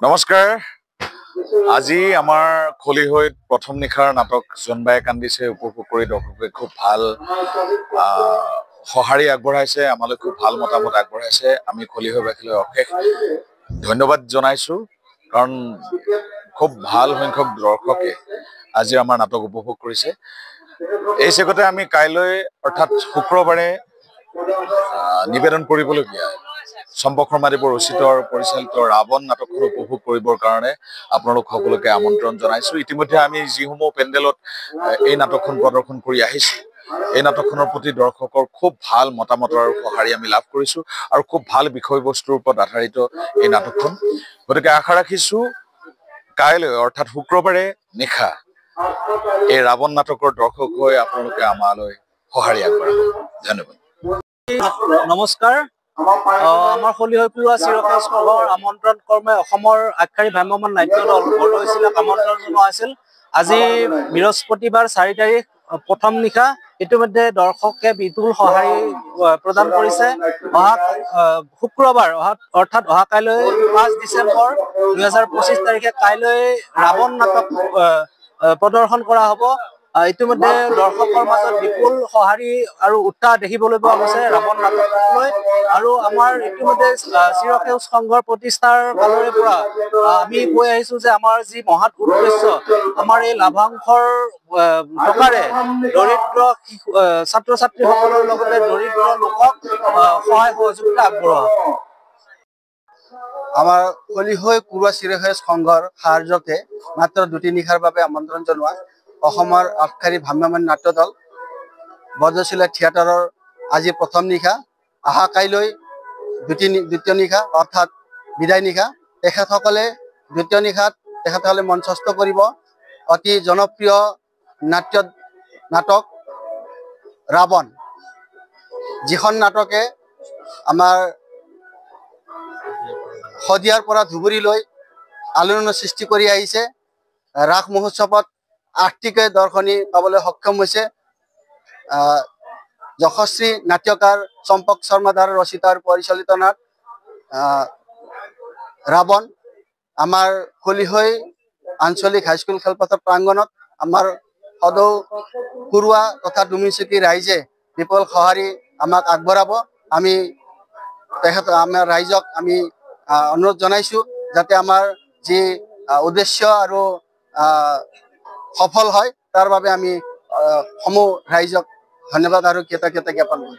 নমস্কাৰ। আজি আমাৰ খলিহৈত প্ৰথম নিশাৰ নাটক জোনবাই কান্দিছে উপভোগ কৰি দৰ্শকে খুব ভাল সঁহাৰি আগবঢ়াইছে, আমালৈ খুব ভাল মতামত আগবঢ়াইছে। আমি খলিহৈবাসীলৈ অশেষ ধন্যবাদ জনাইছো, কাৰণ খুব ভাল সংখ্যক দৰ্শকে আজি আমাৰ নাটক উপভোগ কৰিছে। এই চেগতে আমি কাইলৈ অৰ্থাৎ শুক্ৰবাৰে নিবেদন কৰিবলগীয়া চম্পক শৰ্মাদেৱৰ ৰচিত আৰু পৰিচালিত ৰাৱণ নাটকখন উপভোগ কৰিবৰ কাৰণে আপোনালোক সকলোকে আমন্ত্ৰণ জনাইছো। ইতিমধ্যে আমি যিসমূহ পেণ্ডেলত এই নাটকখন প্ৰদৰ্শন কৰি আহিছো, এই নাটকখনৰ প্ৰতি দৰ্শকৰ খুব ভাল মতামতৰ আৰু সঁহাৰি আমি লাভ কৰিছো, আৰু খুব ভাল বিষয়বস্তুৰ ওপৰত আধাৰিত এই নাটকখন। গতিকে আশা ৰাখিছো কাইলৈ অৰ্থাৎ শুক্ৰবাৰে নিশা এই ৰাৱণ নাটকৰ দৰ্শক হৈ আপোনালোকে আমালৈ সঁহাৰি আগবঢ়াব। ধন্যবাদ। নমস্কাৰ। আমাৰ খলিহৈ পুৰুৱা চিৰসেউজ সংঘৰ আমন্ত্ৰণ ক্ৰমে অসমৰ আগশাৰী ভ্ৰাম্যমাণ নাট্য দল বৰদৈচিলাক আমন্ত্ৰণ জনোৱা হৈছিল। আজি বৃহস্পতিবাৰ 4 তাৰিখ প্ৰথম নিশা। ইতিমধ্যে দৰ্শকে বিপুল সঁহাৰি প্ৰদান কৰিছে। অহা শুক্ৰবাৰ অৰ্থাৎ অহা কাইলৈ 5 ডিচেম্বৰ 2025 তাৰিখে কাইলৈ ৰাৱণ নাটক প্ৰদৰ্শন কৰা হ'ব। ইতিমধ্যে দৰ্শকৰ মাজত বিপুল সঁহাৰি আৰু উৎসাহ দেখিবলৈ পোৱা গৈছে ৰাৱণ নাটকলৈ। আৰু আমাৰ ইতিমধ্যে চিৰসেউজ সংঘৰ প্ৰতিষ্ঠাৰ ফালৰে পৰা আমি কৈ আহিছো যে আমাৰ যি মহৎ উদ্দেশ্য, আমাৰ এই লাভাংশৰ টকাৰে দৰিদ্ৰ ছাত্ৰ ছাত্ৰীসকলৰ লগতে দৰিদ্ৰ লোকক সহায় সহযোগিতা আগবঢ়োৱা। আমাৰ খলিহৈ পুৰুৱা চিৰসেউজ সংঘৰ সাহায্যতে মাত্ৰ 2টি নিশাৰ বাবে আমন্ত্ৰণ জনোৱা অসমৰ আগশাৰী ভ্ৰাম্যমাণ নাট্য দল বৰদৈচিলা থিয়েটাৰৰ আজি প্ৰথম নিশা। অহা কাইলৈ দ্বিতীয় নিশা অৰ্থাৎ বিদায় নিশা। তেখেতসকলে দ্বিতীয় নিশাত তেখেতসকলে মঞ্চস্থ কৰিব অতি জনপ্ৰিয় নাটক ৰাৱণ, যিখন নাটকে আমাৰ শদিয়াৰ পৰা ধুবুৰীলৈ আলোড়নৰ সৃষ্টি কৰি আহিছে। ৰাস মহোৎসৱত 8টিকৈ দৰ্শনী পাবলৈ সক্ষম হৈছে। যশস্বী নাট্যকাৰ চম্পক শৰ্মাদাৰ ৰচিত আৰু পৰিচালিত নাট ৰাৱণ আমাৰ খলিহৈ আঞ্চলিক হাইস্কুল খেলপথাৰ প্ৰাংগণত আমাৰ সদৌ পুৰুৱা তথা ডুমিচুকী ৰাইজে বিপুল সঁহাৰি আমাক আগবঢ়াব। আমি আমাৰ ৰাইজক আমি অনুৰোধ জনাইছো যাতে আমাৰ যি উদ্দেশ্য আৰু সফল হয়, তাৰ বাবে আমি সমূহ ৰাইজক ধন্যবাদ আৰু কৃতজ্ঞতা জ্ঞাপন কৰিম।